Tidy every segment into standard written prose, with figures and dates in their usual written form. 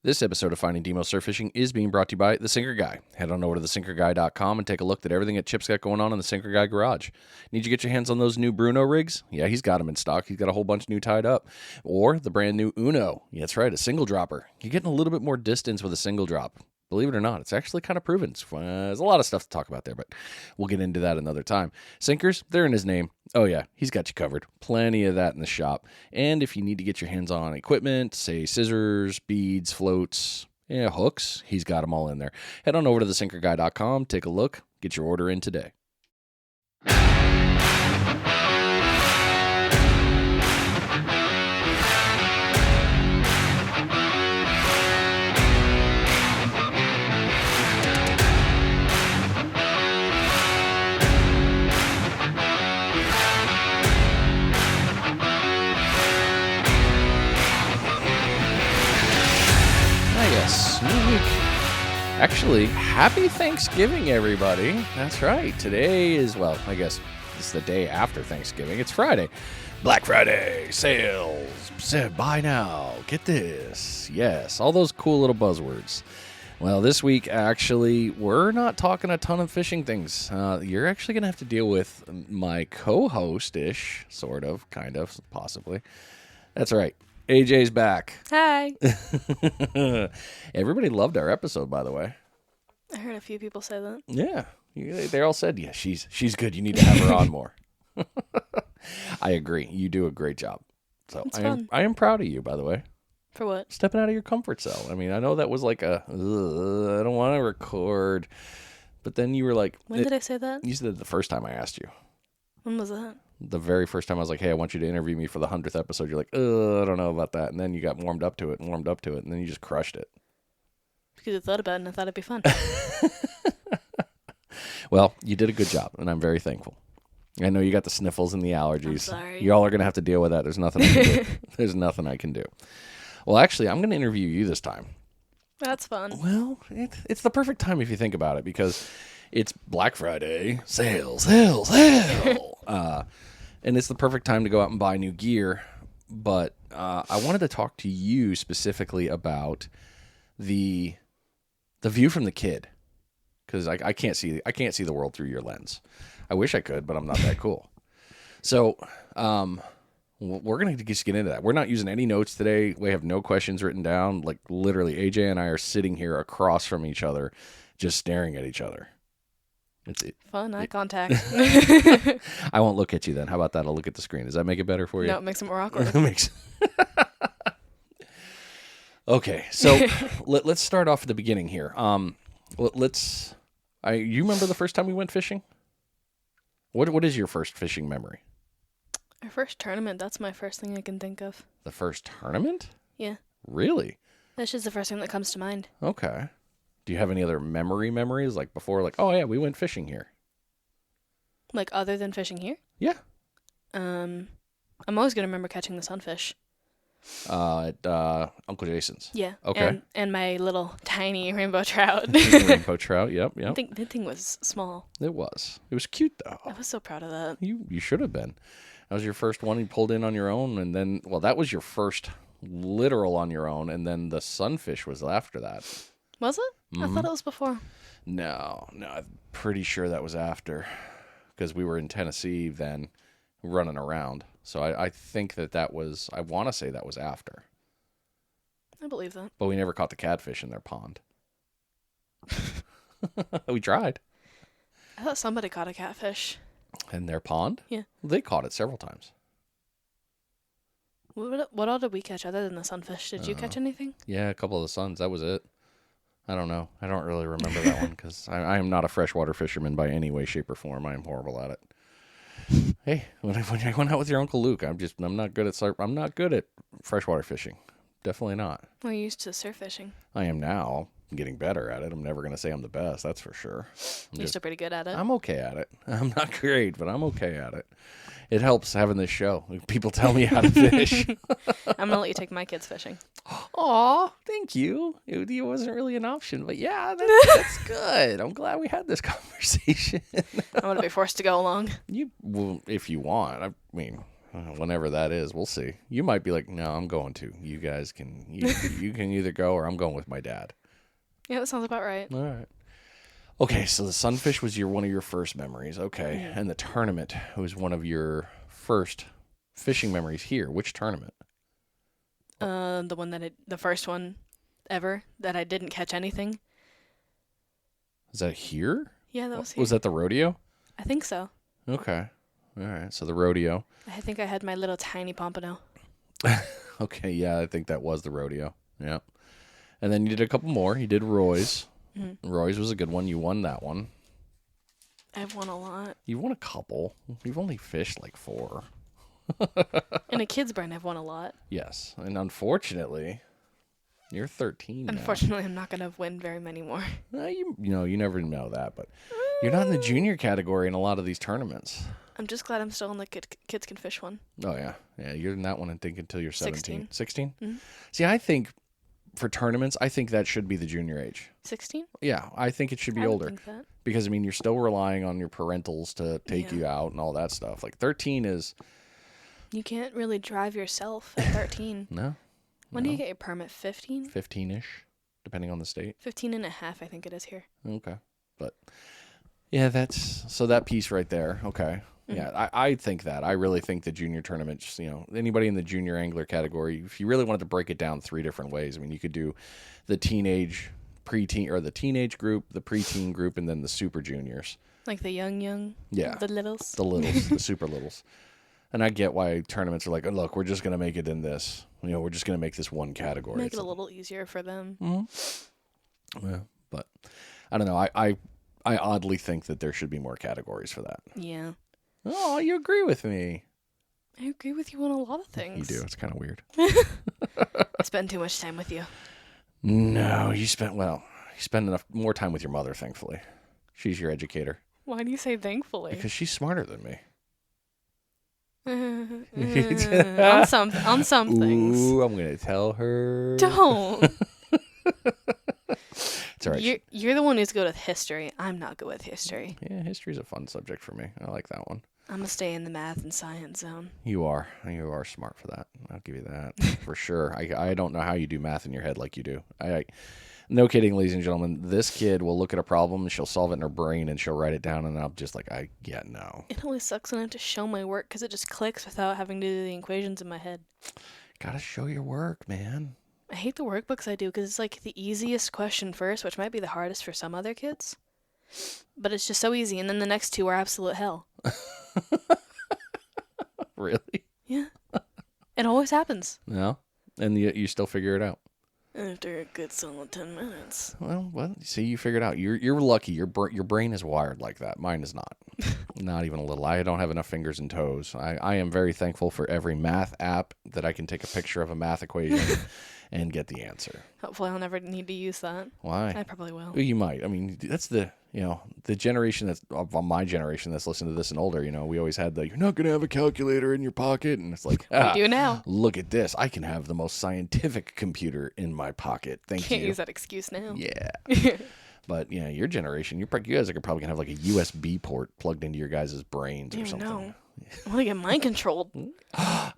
This episode of Finding Demo Surf Fishing is being brought to you by The Sinker Guy. Head on over to thesinkerguy.com and take a look at everything that Chip's got going on in the Sinker Guy garage. Need you to get your hands on those new Bruno rigs? Yeah, he's got them in stock. He's got a whole bunch new tied up. Or the brand new Uno. Yeah, that's right, a single dropper. You're getting a little bit more distance with a single drop. Believe it or not, it's actually kind of proven. There's a lot of stuff to talk about there, but we'll get into that another time. Sinkers, they're in his name. Oh yeah, he's got you covered. Plenty of that in the shop. And if you need to get your hands on equipment, say scissors, beads, floats, hooks, he's got them all in there. Head on over to thesinkerguy.com, take a look, get your order in today. Yes, new week. Actually, happy Thanksgiving, everybody. That's right. Today is, well, I guess it's the day after Thanksgiving. It's Friday. Black Friday, sales, buy now, get this. Yes, all those cool little buzzwords. Well, this week, actually, we're not talking a ton of fishing things. You're actually going to have to deal with my co-host-ish, sort of, kind of, possibly. That's right. AJ's back. Hi. Everybody loved our episode, by the way. I heard a few people say that. Yeah. They all said, yeah, she's good. You need to have her on more. I agree. You do a great job. So I am proud of you, by the way. For what? Stepping out of your comfort zone. I mean, I know that was like I don't want to record. But then you were like... When did I say that? You said it the first time I asked you. When was that? The very first time I was like, hey, I want you to interview me for the 100th episode. You're like, I don't know about that. And then you got warmed up to it, and then you just crushed it. Because I thought about it, and I thought it'd be fun. Well, you did a good job, and I'm very thankful. I know you got the sniffles and the allergies. I'm sorry. Y'all are going to have to deal with that. There's nothing I can do. There's nothing I can do. Well, actually, I'm going to interview you this time. That's fun. Well, it's the perfect time if you think about it, because it's Black Friday, sale. And it's the perfect time to go out and buy new gear. But I wanted to talk to you specifically about the view from the kid, because I can't see the world through your lens. I wish I could, but I'm not that cool. So we're gonna just get into that. We're not using any notes today. We have no questions written down. Like literally, AJ and I are sitting here across from each other, just staring at each other. Fun eye contact. I won't look at you then. How about that? I'll look at the screen. Does that make it better for you? No, it makes it more awkward. Okay, so let's start off at the beginning here. You remember the first time we went fishing? What is your first fishing memory? Our first tournament, that's my first thing I can think of. The first tournament? Yeah. Really? That's just the first thing that comes to mind. Okay. Do you have any other memories, like before, like, oh yeah, we went fishing here? Like other than fishing here? Yeah. I'm always going to remember catching the sunfish. At Uncle Jason's. Yeah. Okay. And my little tiny rainbow trout. Rainbow trout, yep. I think that thing was small. It was. It was cute, though. I was so proud of that. You should have been. That was your first one you pulled in on your own, and then, well, that was your first literal on your own, and then the sunfish was after that. Was it? Mm-hmm. I thought it was before. No, I'm pretty sure that was after, because we were in Tennessee then, running around. So I think that was, I want to say that was after. I believe that. But we never caught the catfish in their pond. We tried. I thought somebody caught a catfish. In their pond? Yeah. They caught it several times. What all did we catch other than the sunfish? Did you catch anything? Yeah, a couple of the suns. That was it. I don't know. I don't really remember that one, because I am not a freshwater fisherman by any way, shape, or form. I am horrible at it. Hey, when I went out with your Uncle Luke, I'm not good at freshwater fishing. Definitely not. We're used to surf fishing. I am now. I'm getting better at it. I'm never going to say I'm the best, that's for sure. You're still pretty good at it. I'm okay at it. I'm not great, but I'm okay at it. It helps having this show. People tell me how to fish. I'm going to let you take my kids fishing. Aw, thank you. It wasn't really an option, but yeah, that's good. I'm glad we had this conversation. I'm going to be forced to go along. Well, if you want. I mean, Whenever that is, we'll see. You might be like, no, I'm going to. You guys can, you can either go or I'm going with my dad. Yeah, that sounds about right. All right. Okay, so the sunfish was one of your first memories. Okay, Mhm. and the tournament was one of your first fishing memories here. Which tournament? The one the first one ever that I didn't catch anything. Is that here? Yeah, that was here. Was that the rodeo? I think so. Okay. All right. So the rodeo. I think I had my little tiny pompano. Okay. Yeah, I think that was the rodeo. Yeah. And then you did a couple more. You did Roy's. Mm-hmm. Roy's was a good one. You won that one. I've won a lot. You won a couple. You've only fished like 4. In a kid's brain, I've won a lot. Yes. And unfortunately, you're 13 now. Unfortunately, I'm not going to win very many more. You know, you never know that, but you're not in the junior category in a lot of these tournaments. I'm just glad I'm still in the kids can fish one. Oh, yeah. Yeah, you're in that one, I think, until you're 17. 16? Mm-hmm. See, I think for tournaments, I think that should be the junior age. 16? Yeah, I think it should be I would older. think that. Because, I mean, you're still relying on your parentals to take Yeah. you out and all that stuff. Like, 13 is... You can't really drive yourself at 13. No. When do you get your permit? 15? 15-ish, depending on the state. 15 and a half, I think it is here. Okay. But, yeah, so that piece right there, okay. Mm-hmm. Yeah, I think that. I really think the junior tournaments, you know, anybody in the junior angler category, if you really wanted to break it down 3 different ways, I mean, you could do the teenage, preteen, or the teenage group, the preteen group, and then the super juniors. Like the young? Yeah. The littles? The littles, the super littles. And I get why tournaments are like, oh, look, we're just going to make it in this. You know, we're just going to make this one category. Make it a little easier for them. Mm-hmm. Yeah, but I don't know. I oddly think that there should be more categories for that. Yeah. Oh, you agree with me. I agree with you on a lot of things. You do. It's kind of weird. I spend too much time with you. No, you spend enough more time with your mother, thankfully. She's your educator. Why do you say thankfully? Because she's smarter than me. On some things. Ooh, I'm going to tell her. Don't. It's all right. You're the one who's good with history. I'm not good with history. Yeah, history's a fun subject for me. I like that one. I'm going to stay in the math and science zone. You are smart for that. I'll give you that for sure. I don't know how you do math in your head like you do. No kidding, ladies and gentlemen. This kid will look at a problem and she'll solve it in her brain and she'll write it down and I'm just like, no. It always sucks when I have to show my work because it just clicks without having to do the equations in my head. Gotta show your work, man. I hate the workbooks I do because it's like the easiest question first, which might be the hardest for some other kids. But it's just so easy, and then the next 2 are absolute hell. Really? Yeah. It always happens. No? And you still figure it out? After a good solid 10 minutes. Well, see, you figured out. You're lucky. Your brain is wired like that. Mine is not. Not even a little. I don't have enough fingers and toes. I am very thankful for every math app that I can take a picture of a math equation and get the answer. Hopefully I'll never need to use that. Why? I probably will. Well, you might. I mean, that's the generation that's of my generation that's listening to this and older. You know, we always had you're not going to have a calculator in your pocket. And it's like, We do now. Look at this. I can have the most scientific computer in my pocket. Thank you. Can't use that excuse now. Yeah. But, yeah, your generation, you guys are probably going to have like a USB port plugged into your guys' brains or something. No. I want to get mind controlled.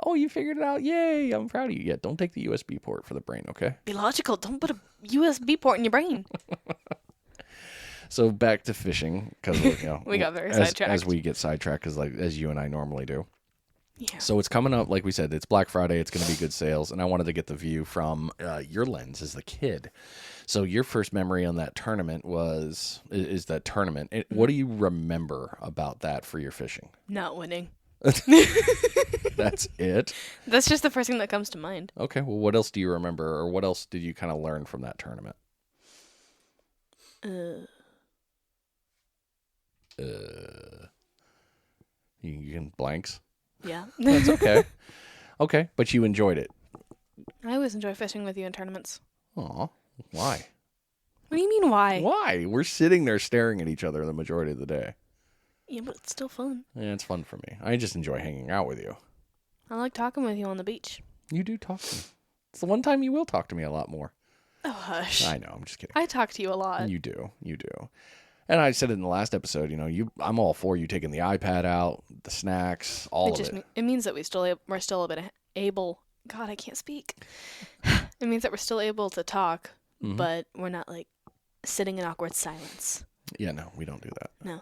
Oh, you figured it out. Yay. I'm proud of you. Yeah, don't take the USB port for the brain, okay? Be logical. Don't put a USB port in your brain. So back to fishing, because we got very sidetracked. As we get sidetracked, as you and I normally do. Yeah. So it's coming up, like we said, it's Black Friday. It's going to be good sales, and I wanted to get the view from your lens as the kid. So your first memory on that tournament is that tournament. What do you remember about that for your fishing? Not winning. That's it? That's just the first thing that comes to mind. Okay, well, what else do you remember, or what else did you kind of learn from that tournament? You can blanks? Yeah. That's okay. Okay, but you enjoyed it. I always enjoy fishing with you in tournaments. Aw, why? What do you mean, why? Why? We're sitting there staring at each other the majority of the day. Yeah, but it's still fun. Yeah, it's fun for me. I just enjoy hanging out with you. I like talking with you on the beach. You do talk to me. It's the one time you will talk to me a lot more. Oh, hush. I know, I'm just kidding. I talk to you a lot. You do. And I said it in the last episode, I'm all for you taking the iPad out, the snacks, all of it. It means that we're still a bit able. God, I can't speak. It means that we're still able to talk, but we're not like sitting in awkward silence. Yeah, no, we don't do that. No.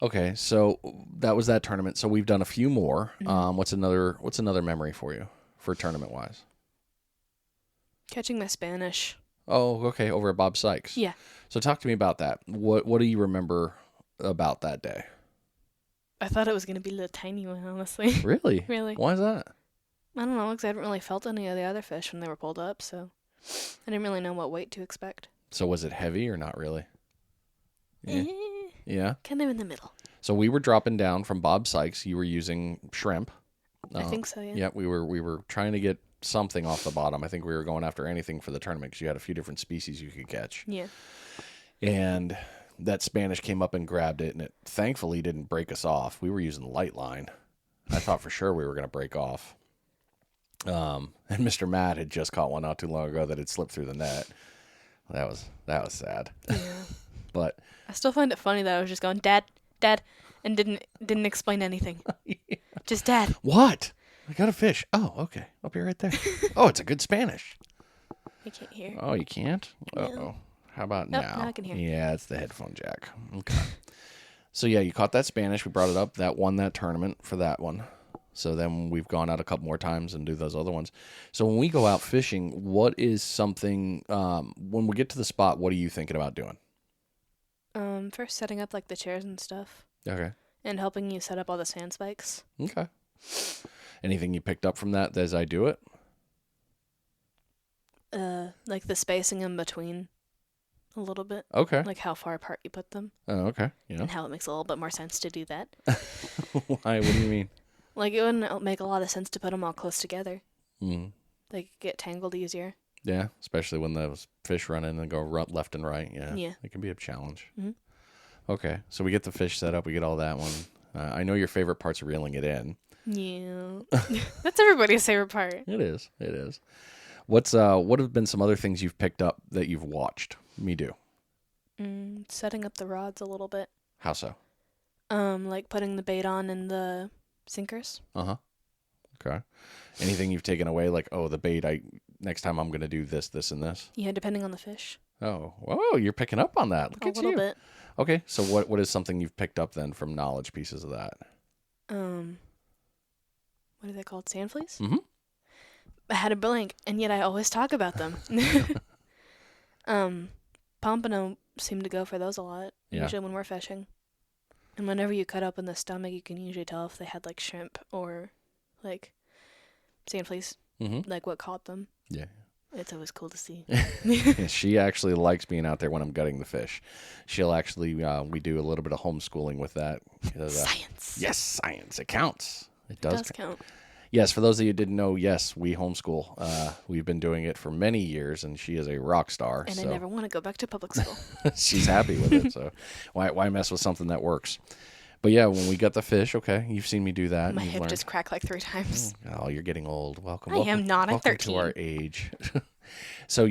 Okay, so that was that tournament. So we've done a few more. Mm-hmm. What's another memory for you for tournament wise? Catching my Spanish. Oh, okay, over at Bob Sykes. Yeah. So talk to me about that. What do you remember about that day? I thought it was going to be a little tiny one, honestly. Really? Really. Why is that? I don't know, because I hadn't really felt any of the other fish when they were pulled up, so I didn't really know what weight to expect. So was it heavy or not really? Yeah. Yeah. Kind of in the middle. So we were dropping down from Bob Sykes. You were using shrimp. I think so, yeah. Yeah, we were trying to get something off the bottom. I think we were going after anything for the tournament because you had a few different species you could catch. Yeah. And that Spanish came up and grabbed it, and it thankfully didn't break us off. We were using light line. I thought for sure we were going to break off. And Mr. Matt had just caught one not too long ago that had slipped through the net. That was sad. Yeah. But I still find it funny that I was just going, Dad, and didn't explain anything. yeah. Just Dad. What? I got a fish. Oh, okay. I'll be right there. Oh, it's a good Spanish. I can't hear. Oh, you can't? No. Uh-oh. How about Nope, now? now I can hear. Yeah, it's the headphone jack. Okay. So, yeah, you caught that Spanish. We brought it up. That won that tournament for that one. So then we've gone out a couple more times and do those other ones. So when we go out fishing, what is something, when we get to the spot, what are you thinking about doing? First setting up like the chairs and stuff. Okay. And helping you set up all the sand spikes. Okay. Anything you picked up from that as I do it? Like the spacing in between a little bit. Okay. Like how far apart you put them. Oh, okay. Yeah. And how it makes a little bit more sense to do that. Why? What do you mean? Like, it wouldn't make a lot of sense to put them all close together. Mm. They could get tangled easier. Yeah, especially when those fish run in and go left and right. Yeah. Yeah. It can be a challenge. Mm-hmm. Okay. So we get the fish set up. We get all that one. I know your favorite part's reeling it in. Yeah. That's everybody's favorite part. It is. It is. What have been some other things you've picked up that you've watched me do? Setting up the rods a little bit. How so? Like putting the bait on in the sinkers. Uh-huh. Okay. Anything you've taken away, like, oh, the bait, next time I'm going to do this, this, and this? Yeah, depending on the fish. Oh, whoa, you're picking up on that. Look A at little you. bit. Okay, so what is something you've picked up then from knowledge pieces of that? What are they called? Sand fleas? Mm-hmm. I had a blank, and yet I always talk about them. Pompano seem to go for those a lot, usually when we're fishing. And whenever you cut open the stomach, you can usually tell if they had like shrimp or like sand fleas, like what caught them. Yeah. It's always cool to see. Yeah, she actually likes being out there when I'm gutting the fish. She'll actually, we do a little bit of homeschooling with that. Science. Yes, science. It counts. It does count. Yes, for those of you who didn't know, yes, we homeschool. We've been doing it for many years, and she is a rock star. And I never want to go back to public school. She's happy with it, so why mess with something that works? But yeah, when we gut the fish, okay, you've seen me do that. My hip just cracked like 3 times. Oh, you're getting old. Welcome. I am not. I'm welcome 13. to our age. So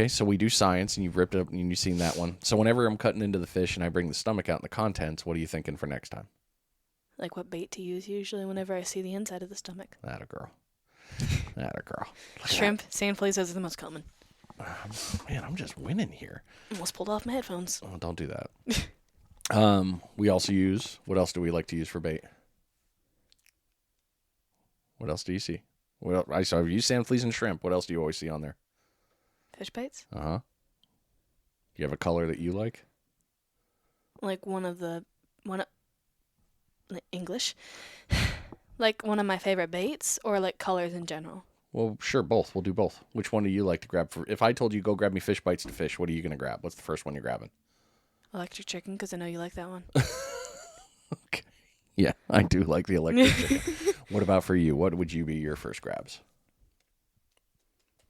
so we do science, and you've ripped it up, and you've seen that one. So whenever I'm cutting into the fish and I bring the stomach out and the contents, what are you thinking for next time? Like what bait to use usually whenever I see the inside of the stomach. That a girl. Shrimp, sand fleas, those are the most common. Man, I'm just winning here. Almost pulled off my headphones. Oh, don't do that. We also use, what else do we like to use for bait? What else do you see? I saw you sand fleas and shrimp. What else do you always see on there? Fish baits? Uh-huh. You have a color that you like? Like English. Like one of my favorite baits or like colors in general? Well, sure, both. We'll do both. Which one do you like to grab? If I told you go grab me fish bites to fish, what are you going to grab? What's the first one you're grabbing? Electric chicken, because I know you like that one. Okay. Yeah, I do like the electric chicken. What about for you? What would you be your first grabs?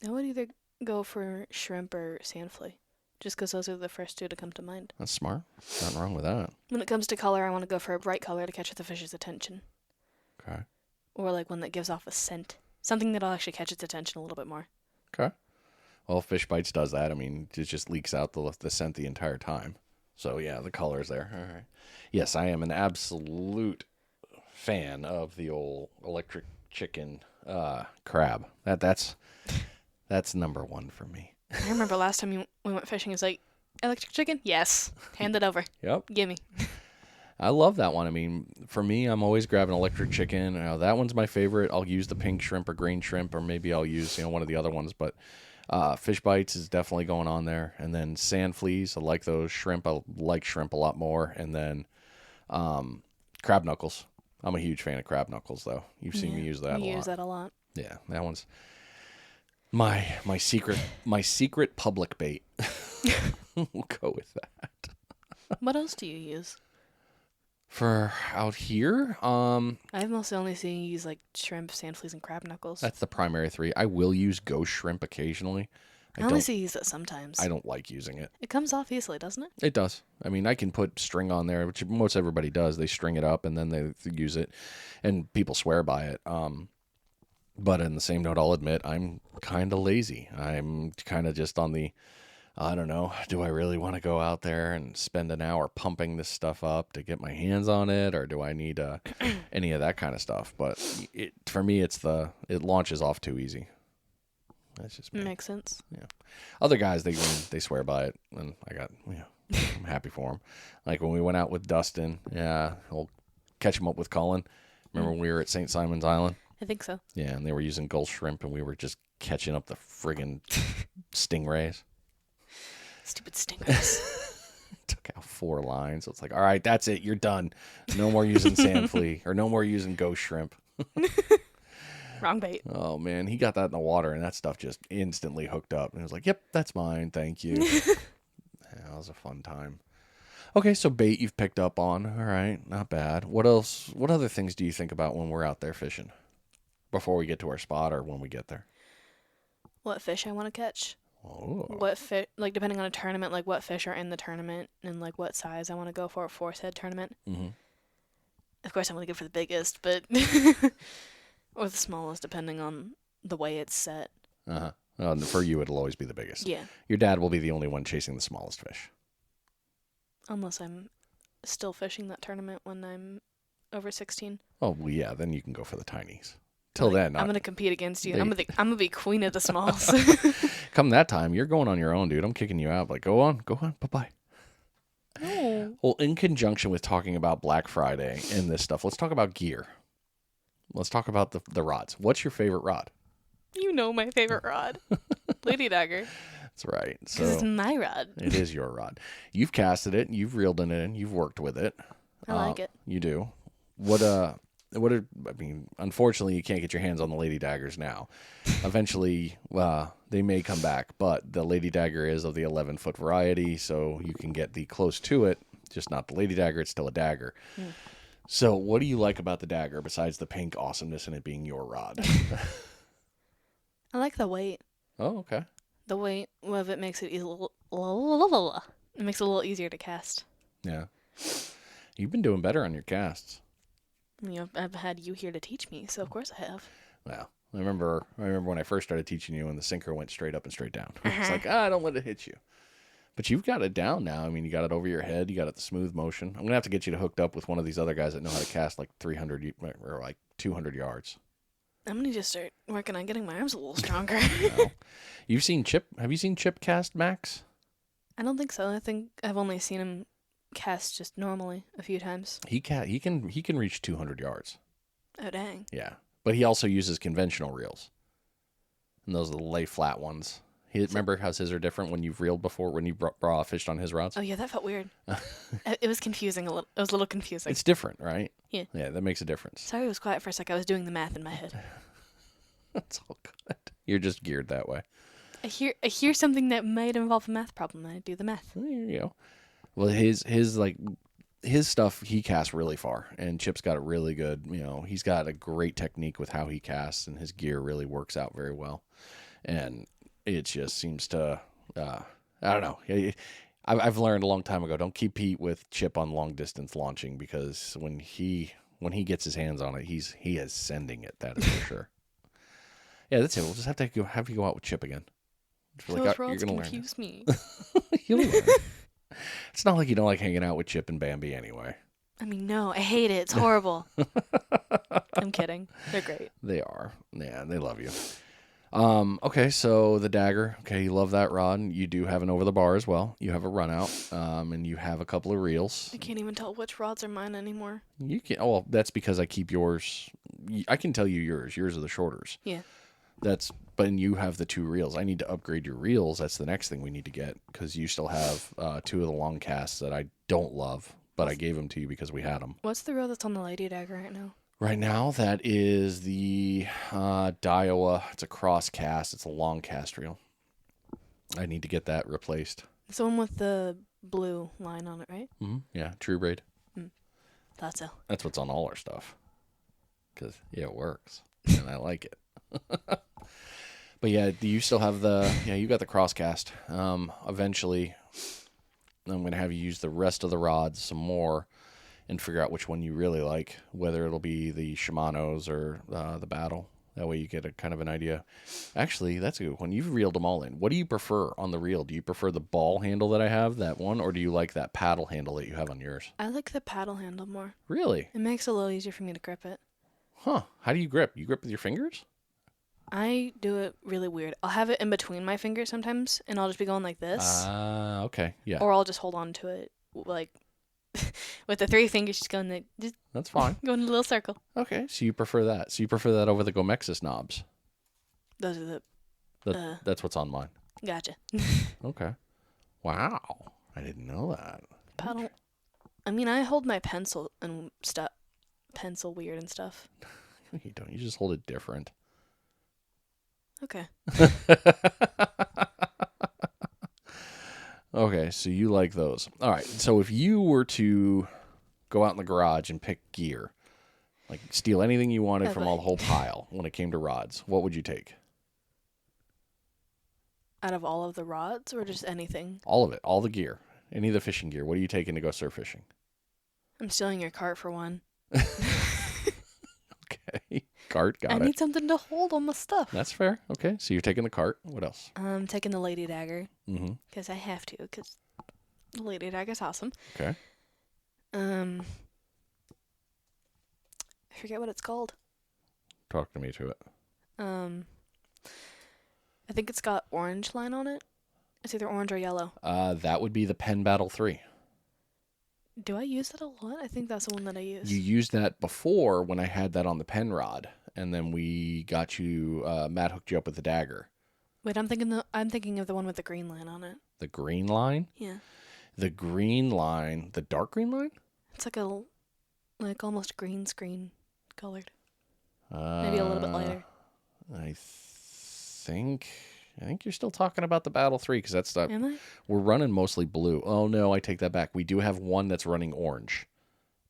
I would either go for shrimp or sand flea, just because those are the first 2 to come to mind. That's smart. Nothing wrong with that. When it comes to color, I want to go for a bright color to catch the fish's attention. Okay. Or like one that gives off a scent. Something that'll actually catch its attention a little bit more. Okay. Well, Fish Bites does that. I mean, it just leaks out the scent the entire time. So, yeah, the color's there. All right. Yes, I am an absolute fan of the old electric chicken crab. That's number one for me. I remember last time we went fishing, it was like, electric chicken? Yes. Hand it over. Yep. Gimme. I love that one. I mean, for me, I'm always grabbing electric chicken. That one's my favorite. I'll use the pink shrimp or green shrimp, or maybe I'll use one of the other ones. But Fish Bites is definitely going on there. And then sand fleas, I like those. Shrimp, I like shrimp a lot more. And then crab knuckles. I'm a huge fan of crab knuckles, though. You've seen me use that a lot. We use that a lot. Yeah, that one's my secret public bait. We'll go with that. What else do you use? For out here, I've mostly only seen you use like shrimp, sand fleas, and crab knuckles. that's the primary three. I will use ghost shrimp occasionally. I only see you use it sometimes. I don't like using it. It comes off easily, doesn't it? It does. I mean, I can put string on there, which most everybody does. They string it up and then they use it, and people swear by it. But in the same note, I'll admit I'm kind of lazy. I'm kind of just on the, I don't know, do I really want to go out there and spend an hour pumping this stuff up to get my hands on it, or do I need any of that kind of stuff? But for me, it launches off too easy. That's just me. Makes sense. Yeah. Other guys, they swear by it, and I'm happy for them. Like when we went out with Dustin, we'll catch him up with Colin. Remember when we were at St. Simon's Island? I think so. Yeah, and they were using gulf shrimp, and we were just catching up the friggin' stingrays. Stupid stingers. Took out 4 lines. So it's like, all right, that's it. You're done. No more using sand flea, or no more using ghost shrimp. Wrong bait. Oh, man. He got that in the water, and that stuff just instantly hooked up. And it was like, yep, that's mine. Thank you. That was a fun time. Okay, so bait you've picked up on. All right, not bad. What else? What other things do you think about when we're out there fishing? Before we get to our spot or when we get there? What fish I want to catch? Oh. What fish, like depending on a tournament, like what fish are in the tournament and like what size I want to go for said tournament. Mm-hmm. Of course, I'm going to go for the biggest, but or the smallest, depending on the way it's set. Uh-huh. Well, for you, it'll always be the biggest. Yeah. Your dad will be the only one chasing the smallest fish. Unless I'm still fishing that tournament when I'm over 16. Oh, well, yeah, then you can go for the tinies. Till then, I'm going to compete against you. I'm going to be queen of the smalls. Come that time, you're going on your own, dude. I'm kicking you out. Like, go on, bye-bye. No. Well, in conjunction with talking about Black Friday and this stuff, let's talk about gear. Let's talk about the rods. What's your favorite rod? You know my favorite rod. Lady Dagger. That's right. So it's my rod. It is your rod. You've casted it. You've reeled in it. You've worked with it. I like it. You do. I mean, unfortunately, you can't get your hands on the Lady Daggers now. Eventually, they may come back, but the Lady Dagger is of the 11-foot variety, so you can get the close to it, just not the Lady Dagger. It's still a dagger. Mm. So what do you like about the dagger besides the pink awesomeness and it being your rod? I like the weight. Oh, okay. The weight of it makes it it makes it a little easier to cast. Yeah. You've been doing better on your casts. You know, I've had you here to teach me, so of course I have. Well, I remember when I first started teaching you and the sinker went straight up and straight down. It's like, don't let it hit you. But you've got it down now. I mean, you got it over your head. You got it the smooth motion. I'm going to have to get you hooked up with one of these other guys that know how to cast like 300 or like 200 yards. I'm going to just start working on getting my arms a little stronger. Well, you've seen Chip. Have you seen Chip cast Max? I don't think so. I think I've only seen him cast just normally a few times. He can reach 200 yards. Oh, dang. Yeah. But he also uses conventional reels. And those are the lay flat ones. Remember how his are different when you've reeled before, when you fished on his rods? Oh, yeah, that felt weird. It was confusing a little. It was a little confusing. It's different, right? Yeah. Yeah, that makes a difference. Sorry it was quiet for a sec. I was doing the math in my head. That's all good. You're just geared that way. I hear something that might involve a math problem, and I do the math. There you go. Well, his stuff, he casts really far, and Chip's got it really good. You know, he's got a great technique with how he casts, and his gear really works out very well. And it just seems to, I don't know. I've learned a long time ago, don't compete with Chip on long distance launching, because when he gets his hands on it, he is sending it. That is for sure. Yeah, that's it. We'll just have you go out with Chip again. Those rods confuse me. You'll learn. It's not like you don't like hanging out with Chip and Bambi anyway. I mean, no, I hate it. It's horrible. I'm kidding. They're great. They are. Yeah, they love you. Okay, so the dagger. Okay, you love that rod. You do have an over the bar as well. You have a run out, and you have a couple of reels. I can't even tell which rods are mine anymore. You can. Oh, well, that's because I keep yours. I can tell you yours. Yours are the shorters. Yeah. But you have the 2 reels. I need to upgrade your reels. That's the next thing we need to get because you still have 2 of the long casts that I don't love, but I gave them to you because we had them. What's the reel that's on the Lady Dagger right now? Right now, that is the Daiwa. It's a cross cast. It's a long cast reel. I need to get that replaced. It's the one with the blue line on it, right? Mm-hmm. Yeah, True Braid. Thought so. That's what's on all our stuff. Because, yeah, it works. And I like it. But, yeah, do you still have you got the cross cast. Eventually, I'm going to have you use the rest of the rods some more and figure out which one you really like, whether it'll be the Shimano's or the Battle. That way you get a kind of an idea. Actually, that's a good one. You've reeled them all in. What do you prefer on the reel? Do you prefer the ball handle that I have, that one, or do you like that paddle handle that you have on yours? I like the paddle handle more. Really? It makes it a little easier for me to grip it. Huh. How do you grip? You grip with your fingers? I do it really weird. I'll have it in between my fingers sometimes, and I'll just be going like this. Ah, okay. Yeah. Or I'll just hold on to it, like, with the 3 fingers, just going like, that's fine. Going in a little circle. Okay, so you prefer that. So you prefer that over the Gomexis knobs. Those are that's what's on mine. Gotcha. Okay. Wow. I didn't know that. Paddle. I mean, I hold my pencil and stuff. Pencil weird and stuff. You don't. You just hold it different. Okay. Okay, so you like those. All right, so if you were to go out in the garage and pick gear, like steal anything you wanted from all the whole pile when it came to rods, what would you take? Out of all of the rods or just anything? All of it, all the gear. Any of the fishing gear. What are you taking to go surf fishing? I'm stealing your cart for one. Okay. Cart, got it. I need something to hold all my stuff. That's fair. Okay, so you're taking the cart. What else? I'm taking the Lady Dagger. Mm-hmm. Because I have to, because the Lady Dagger's awesome. Okay. I forget what it's called. Talk to me to it. I think it's got orange line on it. It's either orange or yellow. That would be the Pen Battle 3. Do I use that a lot? I think that's the one that I use. You used that before when I had that on the pen rod, and then we got you. Matt hooked you up with the dagger. Wait, I'm thinking of the one with the green line on it. The green line? Yeah. The green line, the dark green line? It's like almost green screen colored. Maybe a little bit lighter. I think you're still talking about the Battle 3 because that's Am I? We're running mostly blue. Oh no, I take that back. We do have one that's running orange,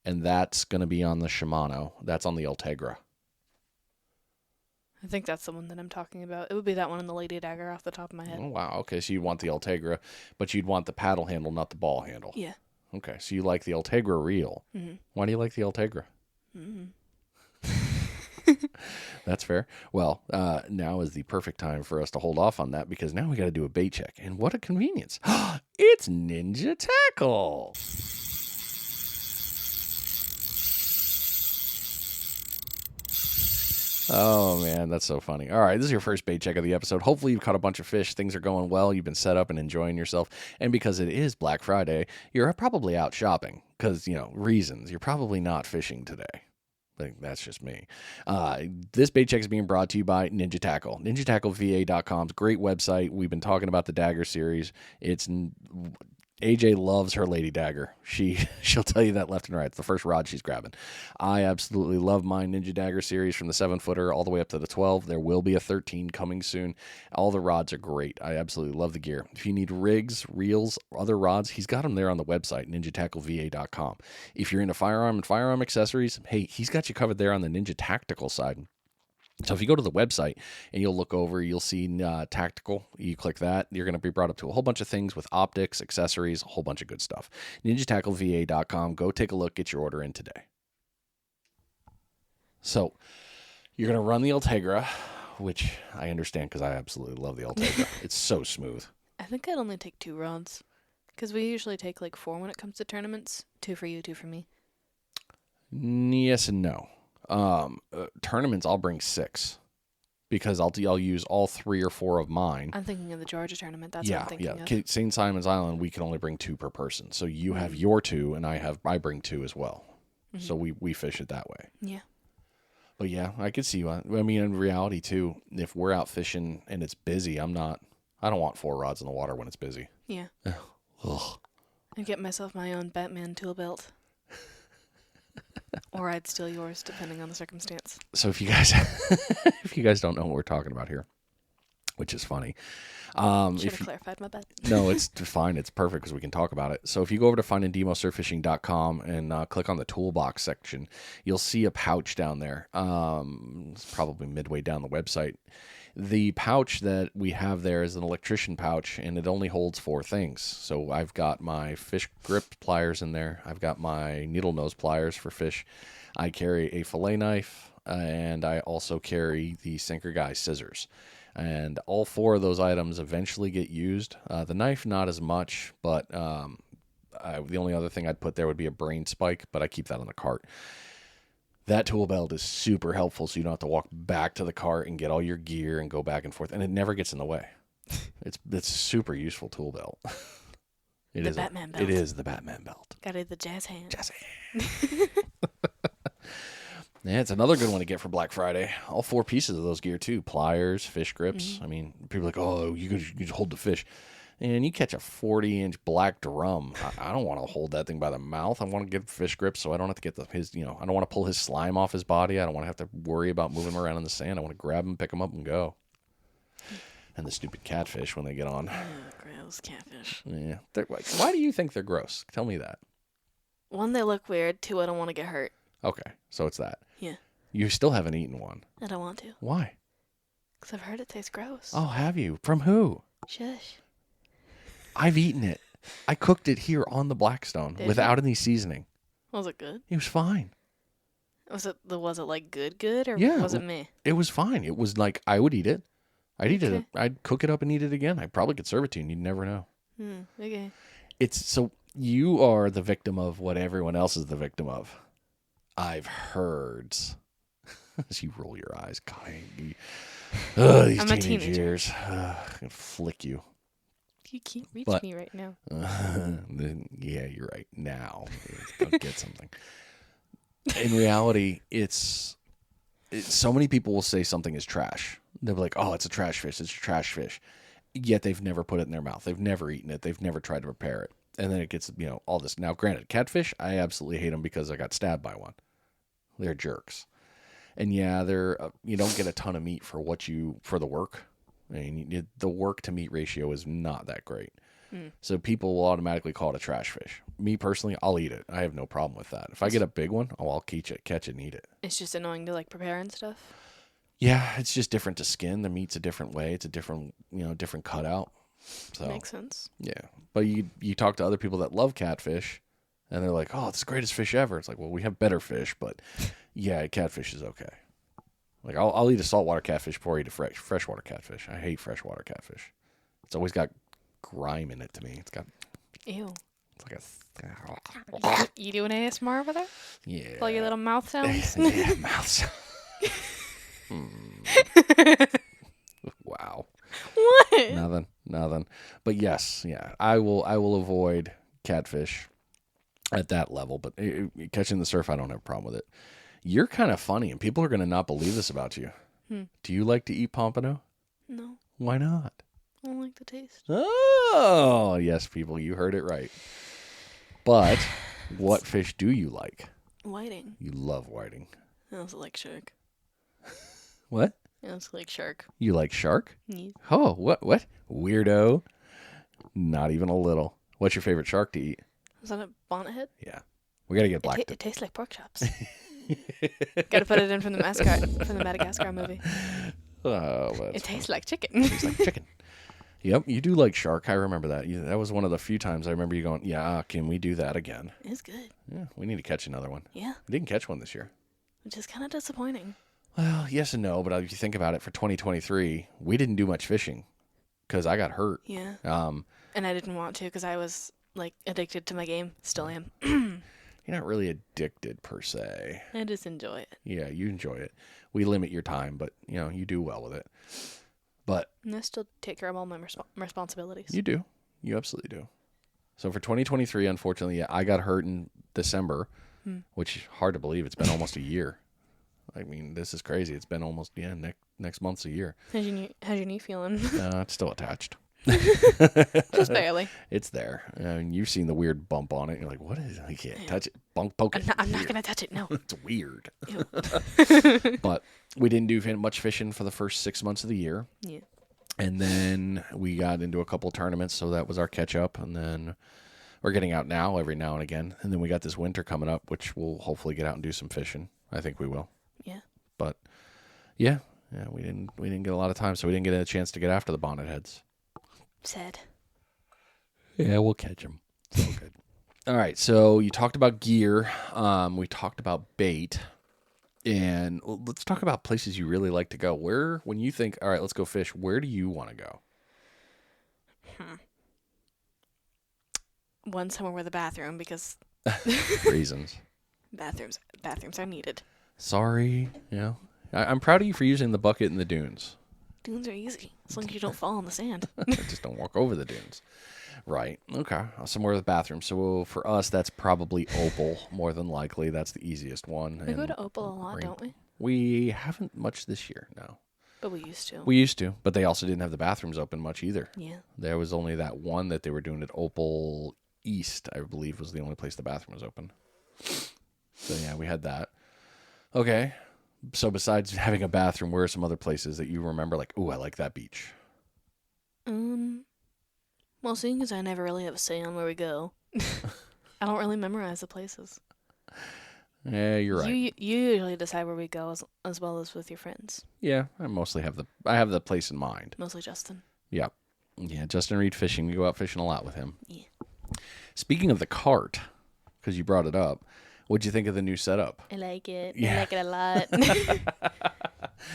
and that's going to be on the Shimano. That's on the Ultegra. I think that's the one that I'm talking about. It would be that one on the Lady Dagger off the top of my head. Oh wow. Okay, so you want the Ultegra, but you'd want the paddle handle, not the ball handle. Yeah. Okay, so you like the Ultegra reel. Mm-hmm. Why do you like the Ultegra? Mm-hmm. That's fair. Well, now is the perfect time for us to hold off on that because now we got to do a bait check. And what a convenience. It's Ninja Tackle. Oh, man, that's so funny. All right, this is your first bait check of the episode. Hopefully you've caught a bunch of fish. Things are going well. You've been set up and enjoying yourself. And because it is Black Friday, you're probably out shopping because, reasons. You're probably not fishing today. That's just me. This bait check is being brought to you by Ninja Tackle. NinjaTackleVA.com's great website. We've been talking about the Dagger series. AJ loves her Lady Dagger. She'll tell you that left and right. It's the first rod she's grabbing. I absolutely love my Ninja Dagger series from the 7-footer all the way up to the 12. There will be a 13 coming soon. All the rods are great. I absolutely love the gear. If you need rigs, reels, other rods, he's got them there on the website, NinjaTackleVA.com. If you're into firearm and firearm accessories, hey, he's got you covered there on the Ninja Tactical side. So if you go to the website and you'll look over, you'll see tactical. You click that, you're going to be brought up to a whole bunch of things with optics, accessories, a whole bunch of good stuff. NinjaTackleVA.com. Go take a look. Get your order in today. So you're going to run the Ultegra which I understand because I absolutely love the Ultegra. It's so smooth. I think I'd only take 2 rods. Because we usually take like 4 when it comes to tournaments. 2 for you, 2 for me. Yes and no. Tournaments, I'll bring 6. Because I'll use all 3 or 4 of mine. I'm thinking of the Georgia tournament. That's what I'm thinking of. Yeah. St. Simon's Island, we can only bring 2 per person. So you have your 2, and I bring 2 as well. Mm-hmm. So we fish it that way. Yeah. But yeah, I could see why. I mean, in reality too, if we're out fishing and it's busy, I don't want 4 rods in the water when it's busy. Yeah. Ugh. I'd get myself my own Batman tool belt. Or I'd steal yours, depending on the circumstance. So if you guys don't know what we're talking about here, which is funny. Should have clarified my bad. No, it's fine. It's perfect because we can talk about it. So if you go over to findingdemosurfishing.com and click on the toolbox section, you'll see a pouch down there. It's probably midway down the website. The pouch that we have there is an electrician pouch, and it only holds 4 things. So I've got my fish grip pliers in there. I've got my needle nose pliers for fish. I carry a fillet knife, and I also carry the Sinker Guy scissors. And all 4 of those items eventually get used. The knife, not as much, but the only other thing I'd put there would be a brain spike, but I keep that on the cart. That tool belt is super helpful, so you don't have to walk back to the cart and get all your gear and go back and forth, and it never gets in the way. It's a super useful tool belt. The Batman belt. It is the Batman belt. Got it, the jazz hand. Jazz hand. Yeah, it's another good one to get for Black Friday. All 4 pieces of those gear, too. Pliers, fish grips. Mm-hmm. I mean, people are like, oh, you just hold the fish. And you catch a 40-inch black drum. I don't want to hold that thing by the mouth. I want to get fish grips so I don't have to get I don't want to pull his slime off his body. I don't want to have to worry about moving him around in the sand. I want to grab him, pick him up, and go. And the stupid catfish when they get on. Oh, gross catfish. Yeah. Why do you think they're gross? Tell me that. 1, they look weird. 2, I don't want to get hurt. Okay, so it's that. Yeah. You still haven't eaten one. I don't want to. Why? Because I've heard it tastes gross. Oh, have you? From who? Shush. I've eaten it. I cooked it here on the Blackstone without any seasoning. Was it good? It was fine. Was it like good or was it meh? It was fine. It was like I would eat it. I'd eat it. I'd cook it up and eat it again. I probably could serve it to you and you'd never know. Okay. So you are the victim of what everyone else is the victim of. I've heard. As you roll your eyes. God, these I'm teenage years. I'm going to flick you. You can't reach me right now. Yeah, you're right. Now. Go get something. In reality, it's so many people will say something is trash. They'll be like, oh, it's a trash fish. It's a trash fish. Yet they've never put it in their mouth. They've never eaten it. They've never tried to prepare it. And then it gets, all this. Now, granted, catfish, I absolutely hate them because I got stabbed by one. They're jerks. And yeah, they're you don't get a ton of meat for the work. I mean, the work to meat ratio is not that great. So people will automatically call it a trash fish. Me personally, I'll eat it. I have no problem with that. If I get a big one, I'll catch it and eat it. It's just annoying to prepare and stuff. Yeah, it's just different to skin. The meat's a different way. It's a different, different cutout. So makes sense. Yeah, but you talk to other people that love catfish, and they're like, "Oh, it's the greatest fish ever." It's like, well, we have better fish, but yeah, catfish is okay. Like I'll eat a saltwater catfish before I eat a freshwater catfish. I hate freshwater catfish. It's always got grime in it to me. It's got ew. It's like you doing ASMR over there? Yeah. All your little mouth sounds. Yeah, mouth sounds. Wow. What? Nothing. But yes, yeah, I will avoid catfish at that level. But catching the surf, I don't have a problem with it. You're kind of funny, and people are going to not believe this about you. Do you like to eat pompano? No. Why not? I don't like the taste. Oh, yes, people, you heard it right. But what fish do you like? Whiting. You love whiting. I also like shark. What? I also like shark. You like shark? Yeah. Oh, what? Weirdo. Not even a little. What's your favorite shark to eat? Is that a bonnethead? Yeah. We got to get black. It tastes like pork chops. Got to put it in from the Madagascar movie. Oh, it tastes like chicken. It tastes like chicken. Yep, you do like shark. I remember that. That was one of the few times I remember you going, yeah, can we do that again? It's good. Yeah, we need to catch another one. Yeah. We didn't catch one this year. Which is kind of disappointing. Well, yes and no, but if you think about it, for 2023, we didn't do much fishing because I got hurt. Yeah. And I didn't want to because I was like addicted to my game. Still am. You're not really addicted per se. I just enjoy it. Yeah, you enjoy it. We limit your time, but you do well with it. But and I still take care of all my responsibilities. You do. You absolutely do. So for 2023, unfortunately, yeah, I got hurt in December, which is hard to believe. It's been almost a year. I mean, this is crazy. It's been almost next month's a year. How's your knee feeling? It's still attached. Just barely. It's there. I mean, you've seen the weird bump on it. You're like, what is it? I can't touch it. Poke it. I'm not going to touch it. No. It's weird. But we didn't do much fishing for the first 6 months of the year. Yeah. And then we got into a couple tournaments, so that was our catch up. And then we're getting out now every now and again. And then we got this winter coming up, which we'll hopefully get out and do some fishing. I think we will. Yeah. But yeah, we didn't get a lot of time, so we didn't get a chance to get after the bonnet heads. Sad. Yeah, we'll catch them. It's all good. All right, so you talked about gear. We talked about bait. And let's talk about places you really like to go. When you think, all right, let's go fish, where do you want to go? One, somewhere with a bathroom, because... Reasons. Bathrooms are needed. Sorry. I'm proud of you for using the bucket in the dunes. Dunes are easy, as long as you don't fall in the sand. Just don't walk over the dunes. Right. Okay. Somewhere with a bathroom. So for us, that's probably Opal, more than likely. That's the easiest one. We go to Opal a lot, don't we? We haven't much this year, no. But we used to. We used to, but they also didn't have the bathrooms open much either. Yeah. There was only that one that they were doing at Opal East, I believe, was the only place the bathroom was open. So yeah, we had that. Okay. So besides having a bathroom, where are some other places that you remember like, ooh, I like that beach? Well, seeing as I never really have a say on where we go, I don't really memorize the places. Yeah, you're right. You usually decide where we go as well as with your friends. Yeah, I mostly have the place in mind. Mostly Justin. Yeah. Yeah, Justin Reed fishing. We go out fishing a lot with him. Yeah. Speaking of the cart, because you brought it up, what'd you think of the new setup? I like it. Yeah. I like it a lot.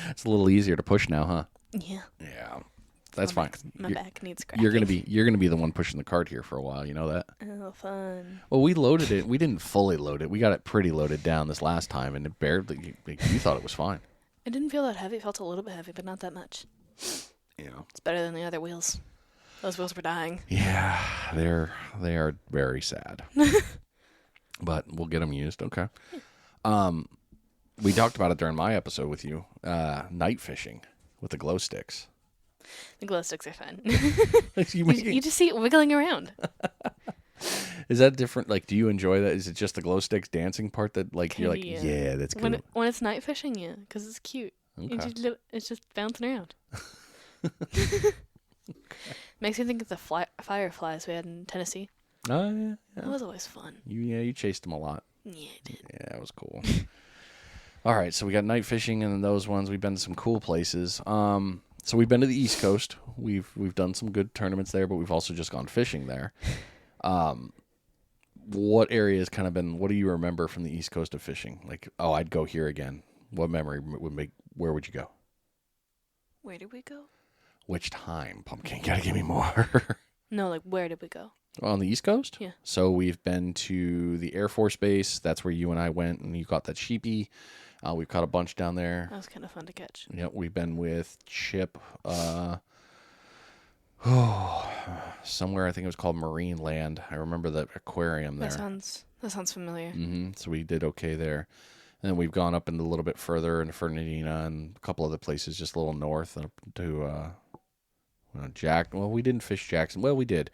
It's a little easier to push now, huh? Yeah. Yeah. That's fine. My back needs cracking. You're gonna be the one pushing the cart here for a while. You know that? Oh, fun. Well, we loaded it. We didn't fully load it. We got it pretty loaded down this last time, and it barely. You thought it was fine. It didn't feel that heavy. It felt a little bit heavy, but not that much. Yeah. It's better than the other wheels. Those wheels were dying. Yeah, they are very sad. But we'll get them used. Okay. We talked about it during my episode with you. Night fishing with the glow sticks. The glow sticks are fun. you just see it wiggling around. Is that different? Like, do you enjoy that? Is it just the glow sticks dancing part that, like, you're like, yeah, that's cool? When it's night fishing, yeah, because it's cute. Okay. It's just bouncing around. Makes me think of the fireflies we had in Tennessee. Oh, yeah. That was always fun. You chased them a lot. Yeah, I did. Yeah, that was cool. All right, so we got night fishing and those ones. We've been to some cool places. So we've been to the East Coast. We've done some good tournaments there, but we've also just gone fishing there. What area has kind of been? What do you remember from the East Coast of fishing? Like, oh, I'd go here again. What memory would make? Where would you go? Where did we go? Which time, Pumpkin? Gotta give me more. No, like where did we go? On the East Coast? Yeah. So we've been to the Air Force Base. That's where you and I went, and you caught that sheepy. We've caught a bunch down there. That was kind of fun to catch. Yeah, we've been with Chip. Somewhere I think it was called Marine Land. I remember the aquarium there. That sounds familiar. Mm-hmm. So we did okay there. And then we've gone up into a little bit further into Fernandina and a couple other places just a little north up to Jack. Well, we didn't fish Jackson. Well, we did.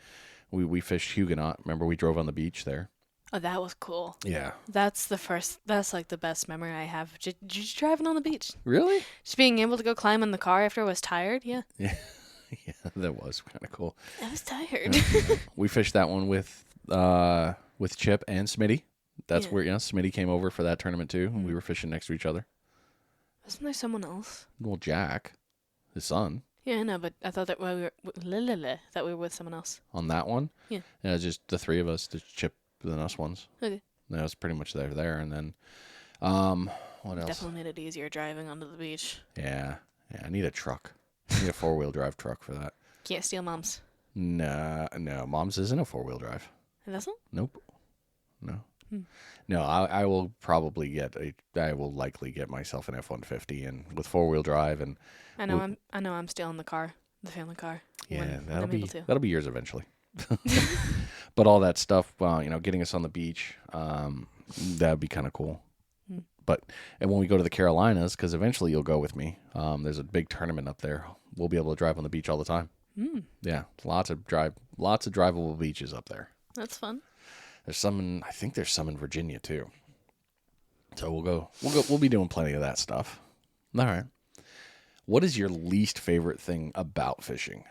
We fished Huguenot. Remember we drove on the beach there? Oh, that was cool. Yeah. That's like the best memory I have. Just driving on the beach. Really? Just being able to go climb in the car after I was tired. Yeah. Yeah. Yeah, that was kind of cool. I was tired. We fished that one with Chip and Smitty. That's where Smitty came over for that tournament too. Mm-hmm. We were fishing next to each other. Wasn't there someone else? Well, Jack, his son. Yeah, I know, but I thought that we were with someone else. On that one? Yeah. Yeah, just the three of us, the Chip and us ones. Okay. That was pretty much there. And then What else? Definitely made it easier driving onto the beach. Yeah. I need a truck. I need a 4-wheel drive truck for that. Can't steal Mom's. No, Mom's isn't a 4-wheel drive. It doesn't? Nope. No. Hmm. No, I will probably I will likely get myself an F-150 and with 4-wheel drive and. I know I'm stealing the car, the family car. Yeah, when that'll I'm able be to. that'll be yours eventually. But all that stuff, well, getting us on the beach, that'd be kind of cool. And when we go to the Carolinas, because eventually you'll go with me, there's a big tournament up there. We'll be able to drive on the beach all the time. Yeah, lots of drivable beaches up there. That's fun. There's some I think there's some in Virginia too. So we'll be doing plenty of that stuff. All right. What is your least favorite thing about fishing?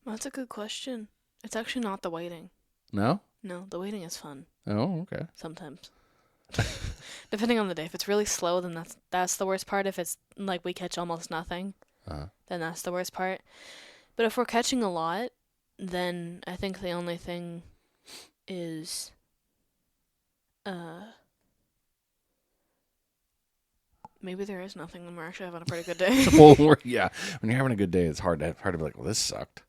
That's a good question. It's actually not the waiting. No? No, the waiting is fun. Oh, okay. Sometimes. Depending on the day. If it's really slow, then that's the worst part. If it's like we catch almost nothing, then that's the worst part. But if we're catching a lot, then I think the only thing is maybe there is nothing when we're actually having a pretty good day. Well, when you're having a good day, it's hard to be like, well, this sucked.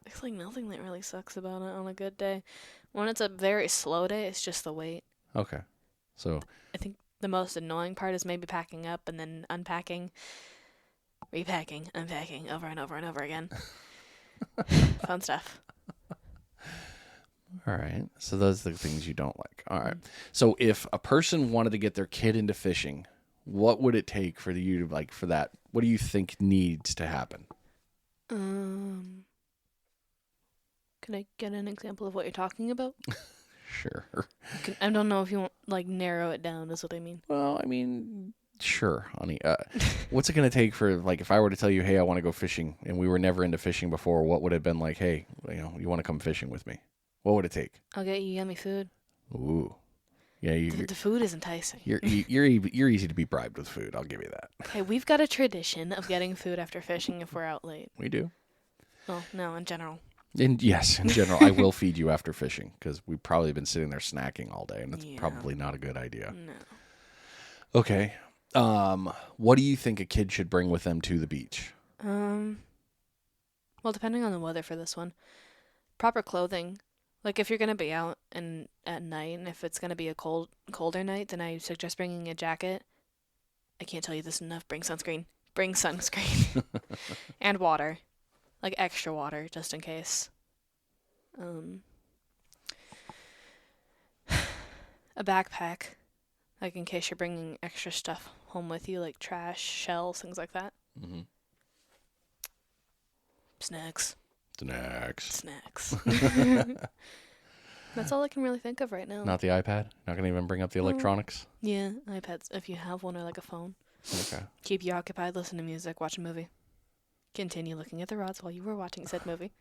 It's like nothing that really sucks about it on a good day. When it's a very slow day, it's just the wait. Okay. So I think the most annoying part is maybe packing up and then unpacking, repacking, unpacking over and over and over again. Fun stuff. all right. So those are the things you don't like. All right. So if a person wanted to get their kid into fishing, what would it take for you to like for that? What do you think needs to happen? Can I get an example of what you're talking about? Sure. I don't know if you want like narrow it down. Is what I mean. Well, I mean, sure, honey. What's it going to take for like if I were to tell you, hey, I want to go fishing, and we were never into fishing before? What would it have been like? Hey, you want to come fishing with me? What would it take? I'll get you yummy food. Ooh, yeah. The food is enticing. You're easy to be bribed with food. I'll give you that. Hey, we've got a tradition of getting food after fishing if we're out late. We do. Well, no, in general. Yes, in general, I will feed you after fishing because we've probably been sitting there snacking all day, and it's probably not a good idea. No. Okay. What do you think a kid should bring with them to the beach? Well, depending on the weather for this one, proper clothing. Like if you're gonna be out and at night, and if it's gonna be a colder night, then I suggest bringing a jacket. I can't tell you this enough. Bring sunscreen. And water. Like extra water, just in case. A backpack, like in case you're bringing extra stuff home with you, like trash, shells, things like that. Mm-hmm. Snacks. That's all I can really think of right now. Not the iPad? Not gonna even bring up the electronics? Yeah, iPads, if you have one, or like a phone. Okay. Keep you occupied, listen to music, watch a movie. Continue looking at the rods while you were watching said movie.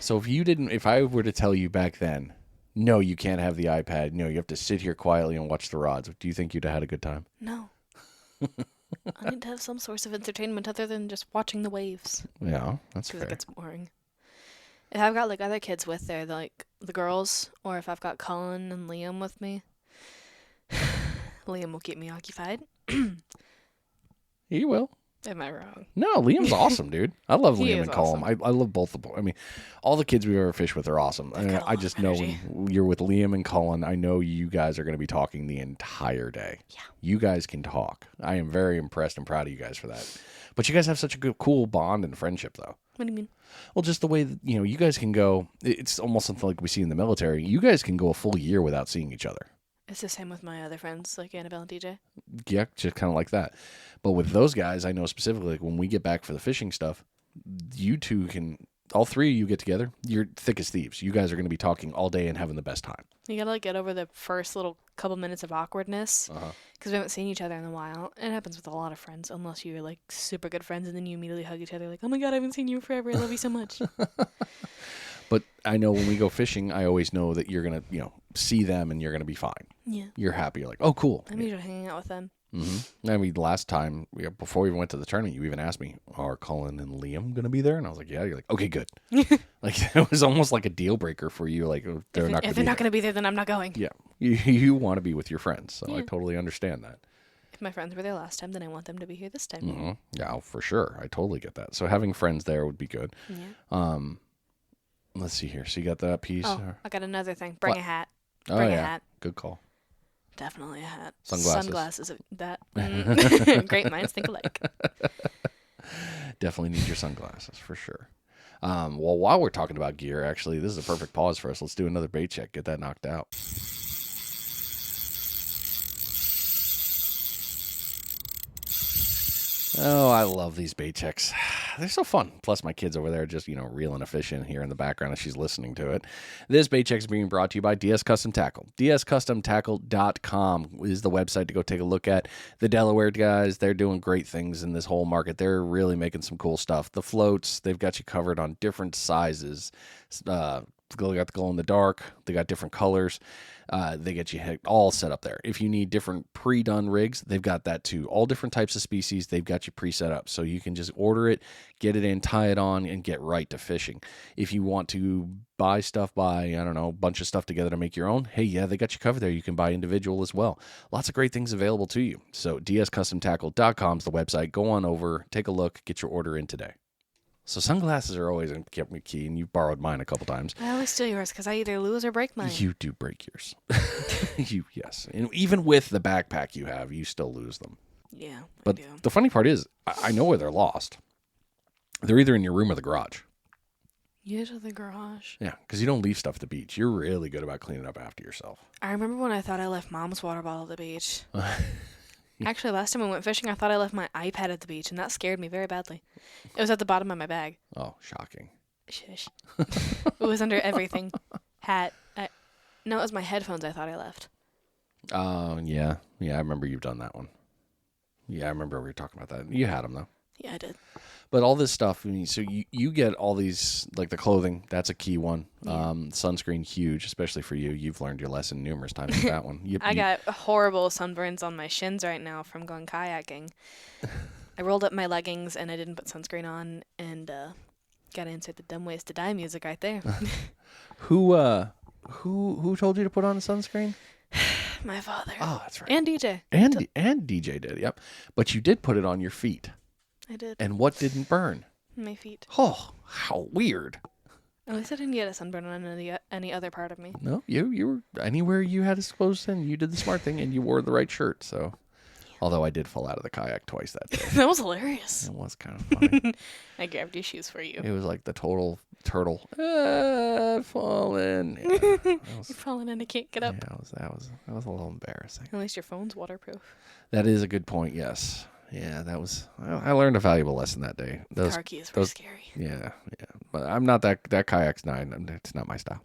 So if I were to tell you back then, no, you can't have the iPad. No, you have to sit here quietly and watch the rods. Do you think you'd have had a good time? No. I need to have some source of entertainment other than just watching the waves. Yeah, that's fair. Because it gets boring. If I've got like other kids with there, like the girls, or if I've got Colin and Liam with me, Liam will keep me occupied. He will. Am I wrong? No, Liam's awesome, dude. I love He Liam is and Colin. awesome. I love both of them. I mean, all the kids we've ever fished with are awesome. I mean, got a I lot just of know energy. when you're with Liam and Colin, I know you guys are going to be talking the entire day. Yeah. You guys can talk. I am very impressed and proud of you guys for that. But you guys have such a good, cool bond and friendship, though. What do you mean? Well, just the way that, you guys can go. It's almost something like we see in the military. You guys can go a full year without seeing each other. It's the same with my other friends, like Annabelle and DJ. Yeah, just kind of like that. But with those guys, I know specifically, like when we get back for the fishing stuff, you two can, all three of you get together. You're thick as thieves. You guys are going to be talking all day and having the best time. You gotta like get over the first little couple minutes of awkwardness because we haven't seen each other in a while. It happens with a lot of friends, unless you're like super good friends and then you immediately hug each other like, oh my god, I haven't seen you forever. I love you so much. But I know when we go fishing, I always know that you're going to, see them and you're going to be fine. Yeah. You're happy. You're like, oh, cool. I'm usually hanging out with them. Mm-hmm. I mean, last time, before we even went to the tournament, you even asked me, are Colin and Liam going to be there? And I was like, yeah. You're like, okay, good. Like, it was almost like a deal breaker for you. Like, If they're not going to be there, then I'm not going. Yeah. You want to be with your friends, so I Yeah. totally understand that. If my friends were there last time, then I want them to be here this time. Mm-hmm. Yeah, for sure. I totally get that. So having friends there would be good. Yeah. Let's see here. So you got that piece. Oh, I got another thing. Bring a hat. Oh, Bring a yeah. hat. Good call. Definitely a hat. Sunglasses. That. Great minds think alike. Definitely need your sunglasses for sure. Well, while we're talking about gear, actually, this is a perfect pause for us. Let's do another bait check. Get that knocked out. Oh, I love these bait checks. They're so fun. Plus, my kid's over there just, reeling a fish in here in the background as she's listening to it. This bait check is being brought to you by DS Custom Tackle. DSCustomTackle.com is the website to go take a look at. The Delaware guys, they're doing great things in this whole market. They're really making some cool stuff. The floats, they've got you covered on different sizes. They got the glow in the dark. They got different colors. They get you all set up there. If you need different pre-done rigs, they've got that too. All different types of species, they've got you pre-set up. So you can just order it, get it in, tie it on, and get right to fishing. If you want to buy, a bunch of stuff together to make your own, hey, yeah, they got you covered there. You can buy individual as well. Lots of great things available to you. So dscustomtackle.com is the website. Go on over, take a look, get your order in today. So sunglasses are always kept me key, and you've borrowed mine a couple times. I always steal yours because I either lose or break mine. You do break yours. Yes. And even with the backpack you have, you still lose them. Yeah, But I do. the funny part is, I know where they're lost. They're either in your room or the garage. Usually the garage. Yeah, because you don't leave stuff at the beach. You're really good about cleaning up after yourself. I remember when I thought I left Mom's water bottle at the beach. Actually, last time we went fishing, I thought I left my iPad at the beach, and that scared me very badly. It was at the bottom of my bag. Oh, shocking. Shush. It was under everything. Hat. No, it was my headphones I thought I left. Yeah. Yeah, I remember you've done that one. Yeah, I remember we were talking about that. You had them, though. Yeah, I did. But all this stuff, so you get all these, like the clothing, that's a key one. Yeah. Sunscreen, huge, especially for you. You've learned your lesson numerous times with that one. I got horrible sunburns on my shins right now from going kayaking. I rolled up my leggings and I didn't put sunscreen on, and got to insert the Dumb Ways to Die music right there. Who told you to put on a sunscreen? My father. Oh, that's right. And DJ. And DJ did, yep. But you did put it on your feet. I did. And what didn't burn? My feet. Oh, how weird. At least I didn't get a sunburn on any other part of me. No, you were anywhere you had exposed in, you did the smart thing and you wore the right shirt, so. Yeah. Although I did fall out of the kayak twice that day. That was hilarious. It was kind of funny. I grabbed your shoes for you. It was like the total turtle. I've fallen. Yeah, You're falling and I can't get up. Yeah, that was a little embarrassing. At least your phone's waterproof. That is a good point, yes. Yeah, I learned a valuable lesson that day. Car keys were scary. Yeah. But I'm not that kayak's nine. It's not my style.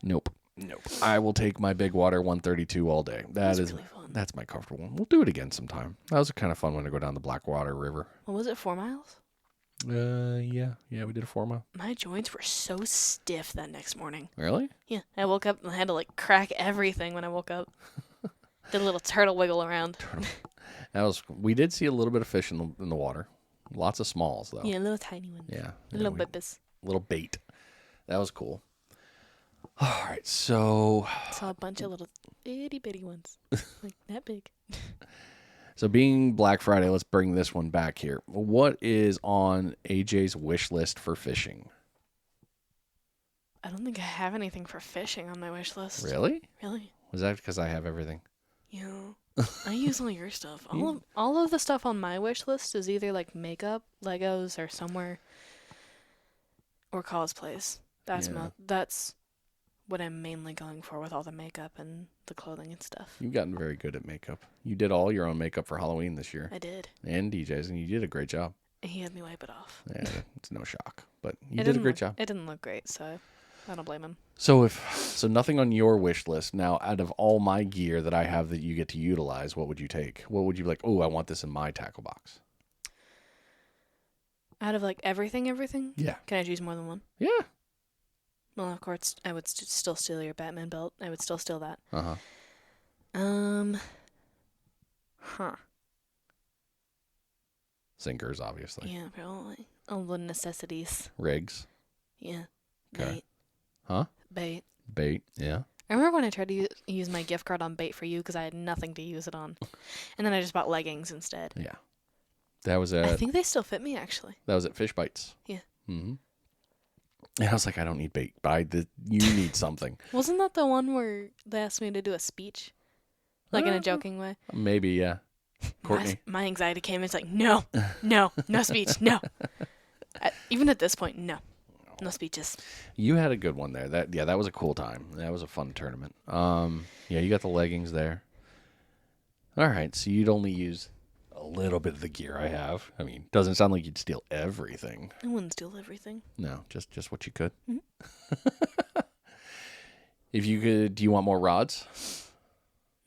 Nope. I will take my big water 132 all day. That is really fun. That's my comfortable one. We'll do it again sometime. That was a kind of fun one to go down the Blackwater River. What was it, 4 miles? Yeah, we did a 4 mile. My joints were so stiff that next morning. Really? Yeah, I woke up and I had to crack everything when I woke up. Did a little turtle wiggle around. We did see a little bit of fish in the water. Lots of smalls though. Yeah, little tiny ones. Yeah. Little bippers. Little bait. That was cool. All right, so saw a bunch of little itty bitty ones. Like that big. So being Black Friday, let's bring this one back here. What is on AJ's wish list for fishing? I don't think I have anything for fishing on my wish list. Really? Really? Was that because I have everything? Yeah. I use all your stuff. All of the stuff on my wish list is either makeup, Legos, or somewhere, or cosplays. That's what I'm mainly going for with all the makeup and the clothing and stuff. You've gotten very good at makeup. You did all your own makeup for Halloween this year. I did. And DJ's, and you did a great job. He had me wipe it off. Yeah, it's no shock, but you did a great job. It didn't look great, so I don't blame him. So nothing on your wish list. Now, out of all my gear that I have that you get to utilize, what would you take? What would you be like, oh, I want this in my tackle box? Out of everything? Yeah. Can I choose more than one? Yeah. Well, of course, I would still steal your Batman belt. I would still steal that. Huh. Sinkers, obviously. Yeah, probably. All the necessities. Rigs. Yeah. Okay. Bait. Huh? Bait. Bait, yeah. I remember when I tried to use my gift card on Bait for You because I had nothing to use it on. And then I just bought leggings instead. Yeah. That was I think they still fit me, actually. That was at Fish Bites. Yeah. Mm-hmm. And I was like, I don't need bait. You need something. Wasn't that the one where they asked me to do a speech? Like in a joking way? Maybe, yeah. Courtney. My anxiety came. It's like, no speech, no. Even at this point, no speeches. You had a good one there. That was a cool time. That was a fun tournament. Yeah, you got the leggings there. All right, so you'd only use a little bit of the gear I have. I mean, doesn't sound like you'd steal everything. I wouldn't steal everything. No, just what you could. Mm-hmm. If you could, do you want more rods?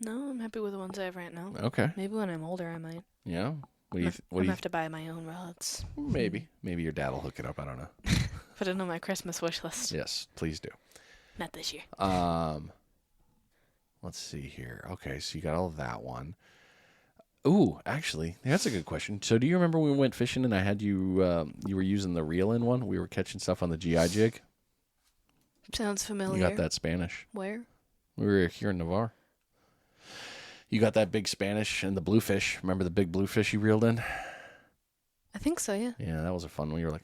No, I'm happy with the ones I have right now. Okay. Maybe when I'm older, I might. Yeah. I'm gonna have to buy my own rods. Maybe your dad will hook it up. I don't know. Put it on my Christmas wish list. Yes, please do. Not this year. Let's see here. Okay, so you got all that one. Ooh, actually, that's a good question. So, do you remember when we went fishing and I had you? You were using the reel-in one. We were catching stuff on the GI jig. Sounds familiar. You got that Spanish. Where? We were here in Navarre. You got that big Spanish and the bluefish. Remember the big bluefish you reeled in? I think so, yeah. Yeah, that was a fun one. You were like,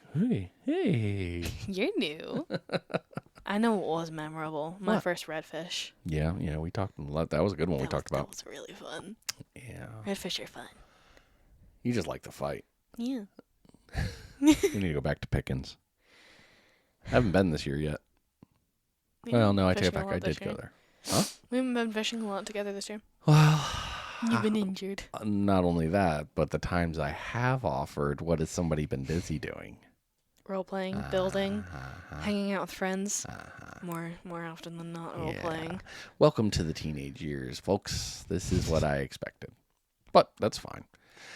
hey. You're new. I know it was memorable. My first redfish. Yeah, we talked a lot. That was a good one we talked about. That was really fun. Yeah. Redfish are fun. You just like to fight. Yeah. We need to go back to Pickens. I haven't been this year yet. Well, no, I take it back. I did go there. Huh? We haven't been fishing a lot together this year. Well, you've been injured. Not only that, but the times I have offered, what has somebody been busy doing? Role-playing, building, hanging out with friends. More often than not, role-playing. Yeah. Welcome to the teenage years, folks. This is what I expected. But that's fine.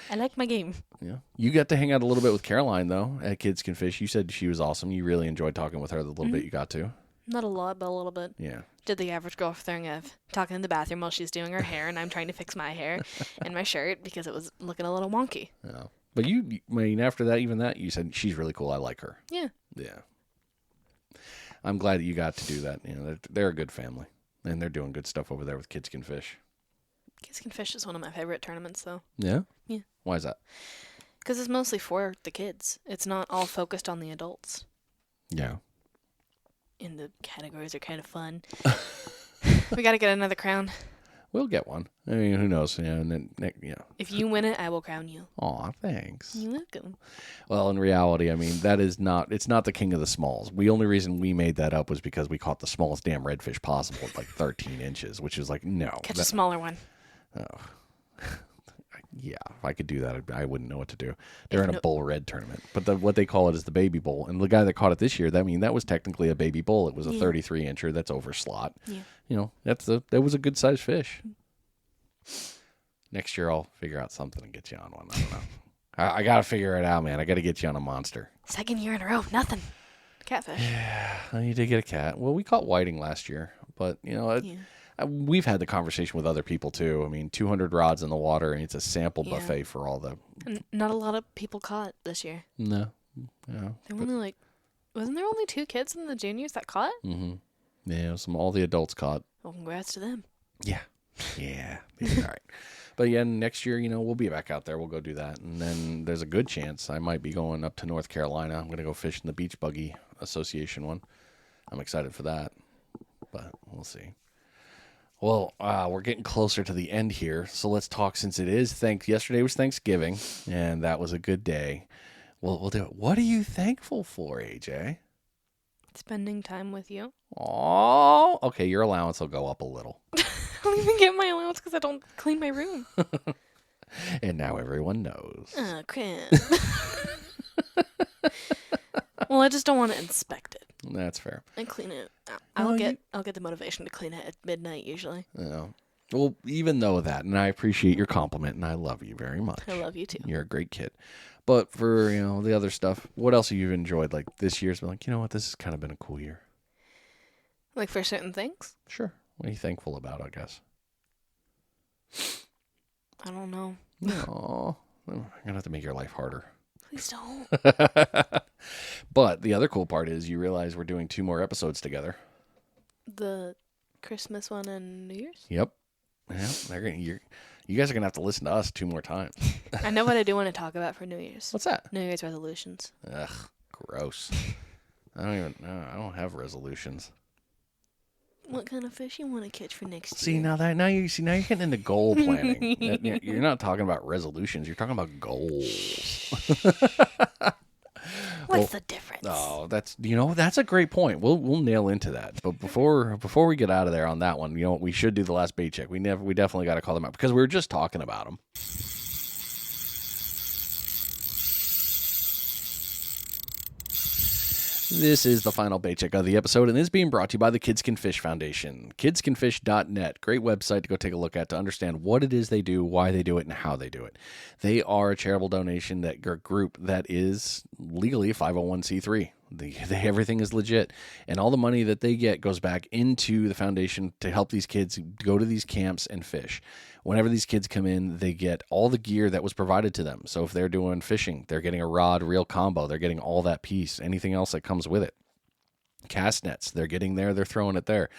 I like my game. Yeah. You got to hang out a little bit with Caroline, though, at Kids Can Fish. You said she was awesome. You really enjoyed talking with her the little bit you got to. Not a lot, but a little bit. Yeah. Did the average girl thing of talking in the bathroom while she's doing her hair and I'm trying to fix my hair and my shirt because it was looking a little wonky. Yeah. But after that, even that, you said she's really cool. I like her. Yeah. Yeah. I'm glad that you got to do that. They're a good family, and they're doing good stuff over there with Kids Can Fish. Kids Can Fish is one of my favorite tournaments, though. Yeah? Yeah. Why is that? Because it's mostly for the kids. It's not all focused on the adults. Yeah. And the categories are kind of fun. We got to get another crown. We'll get one. I mean, who knows? And then, If you win it, I will crown you. Aw, thanks. You're welcome. Well, in reality, I mean, it's not the king of the smalls. The only reason we made that up was because we caught the smallest damn redfish possible at like 13 inches, which is like, no. Catch a smaller one. Oh. Yeah, if I could do that, I wouldn't know what to do. They're in a bull red tournament, but what they call it is the baby bull. And the guy that caught it this year, that was technically a baby bull. It was a 33-incher that's over slot. Yeah. That was a good sized fish. Next year I'll figure out something and get you on one. I don't know. I got to figure it out, man. I got to get you on a monster. Second year in a row, nothing. Catfish. Yeah, I need to get a cat. Well, we caught whiting last year, but we've had the conversation with other people too. I mean, 200 rods in the water, and it's a sample buffet for all the. Not a lot of people caught this year. No. Yeah. There were wasn't there only 2 kids in the juniors that caught? Mm-hmm. Yeah, all the adults caught. Well, congrats to them. Yeah. Yeah. All right. But yeah, next year, we'll be back out there. We'll go do that. And then there's a good chance I might be going up to North Carolina. I'm going to go fish in the Beach Buggy Association one. I'm excited for that. But we'll see. Well, we're getting closer to the end here. So let's talk since it is yesterday was Thanksgiving, and that was a good day. We'll do it. What are you thankful for, AJ? Spending time with you. Oh, okay. Your allowance will go up a little. I don't even get my allowance because I don't clean my room. And now everyone knows. Oh, crap. Well, I just don't want to inspect it. That's fair. And clean it. I'll get the motivation to clean it at midnight usually. Yeah. Well, even though that, and I appreciate your compliment, and I love you very much. I love you too. You're a great kid. But for the other stuff, what else have you enjoyed? Like this year's been like, you know what, this has kind of been a cool year. Like for certain things? Sure. What are you thankful about, I guess? I don't know. No. I'm gonna have to make your life harder. Please don't. But the other cool part is you realize we're doing 2 more episodes together. The Christmas one and New Year's? Yep. Yeah, you guys are going to have to listen to us 2 more times. I know what I do want to talk about for New Year's. What's that? New Year's resolutions. Ugh, gross. I don't have resolutions. What kind of fish you want to catch for next See, year? now you're getting into goal planning. You're not talking about resolutions. You're talking about goals. What's the difference? Oh, that's a great point. We'll nail into that. But before we get out of there on that one, you know what? We should do the last bait check. We definitely got to call them out because we were just talking about them. This is the final bait check of the episode, and this is being brought to you by the Kids Can Fish Foundation. kidscanfish.net. Great website to go take a look at to understand what it is they do, why they do it, and how they do it. They are a charitable donation group that is legally 501c3. Everything is legit, and all the money that they get goes back into the foundation to help these kids go to these camps and fish. Whenever these kids come in, they get all the gear that was provided to them. So if they're doing fishing, they're getting a rod reel combo. They're getting all that piece, anything else that comes with it. Cast nets, they're getting there, they're throwing it there.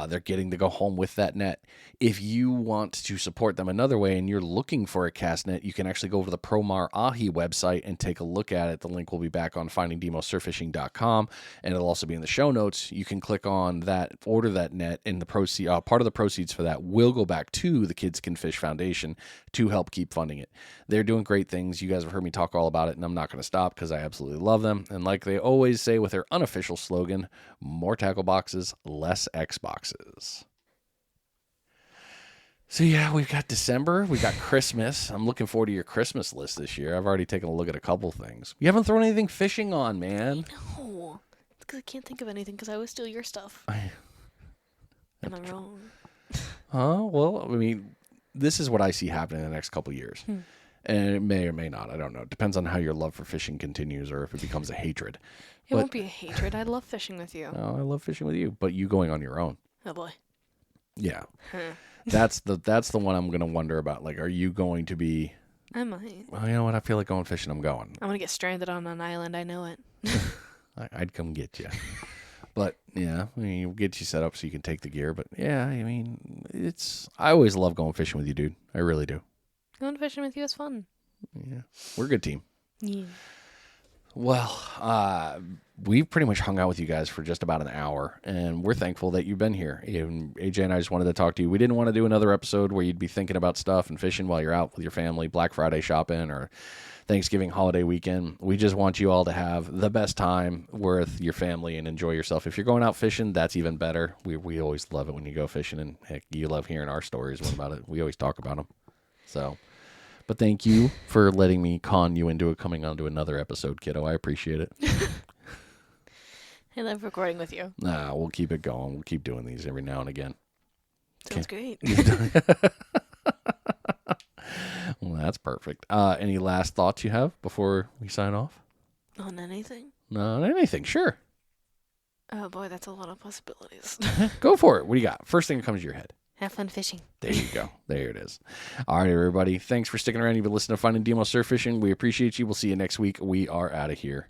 They're getting to go home with that net. If you want to support them another way and you're looking for a cast net, you can actually go over to the Promar Ahi website and take a look at it. The link will be back on findingdemosurffishing.com, and it'll also be in the show notes. You can click on that, order that net, and the part of the proceeds for that will go back to the Kids Can Fish Foundation to help keep funding it. They're doing great things. You guys have heard me talk all about it, and I'm not going to stop because I absolutely love them. And like they always say with their unofficial slogan, more tackle boxes, less Xboxes. So yeah, we've got December, we got Christmas. I'm looking forward to your Christmas list this year. I've already taken a look at a couple things. You haven't thrown anything fishing on, man. No, it's because I can't think of anything because I always steal your stuff. Am I wrong? Well, I mean, this is what I see happening in the next couple years. And it may or may not. I don't know. It depends on how your love for fishing continues or if it becomes a hatred. It won't be a hatred. I love fishing with you. Oh, I love fishing with you, but you going on your own. Oh, boy. Yeah. That's the one I'm going to wonder about. Like, are you going to be... I might. Well, you know what? I feel like going fishing. I'm going. I'm going to get stranded on an island. I know it. I'd come get you. But, yeah, I mean, we'll get you set up so you can take the gear. But, yeah, I mean, I always love going fishing with you, dude. I really do. Going fishing with you is fun. Yeah. We're a good team. Yeah. Well, we've pretty much hung out with you guys for just about an hour, and we're thankful that you've been here. And AJ and I just wanted to talk to you. We didn't want to do another episode where you'd be thinking about stuff and fishing while you're out with your family, Black Friday shopping, or Thanksgiving holiday weekend. We just want you all to have the best time with your family and enjoy yourself. If you're going out fishing, that's even better. We always love it when you go fishing, and heck, you love hearing our stories about it. We always talk about them. So... But thank you for letting me con you into coming on to another episode, kiddo. I appreciate it. I love recording with you. Nah, we'll keep it going. We'll keep doing these every now and again. Sounds great. Well, that's perfect. Any last thoughts you have before we sign off? On anything? No, on anything. Sure. Oh, boy, that's a lot of possibilities. Go for it. What do you got? First thing that comes to your head. Have fun fishing. There you go. There it is. All right, everybody. Thanks for sticking around. You've been listening to Finding Demo Surf Fishing. We appreciate you. We'll see you next week. We are out of here.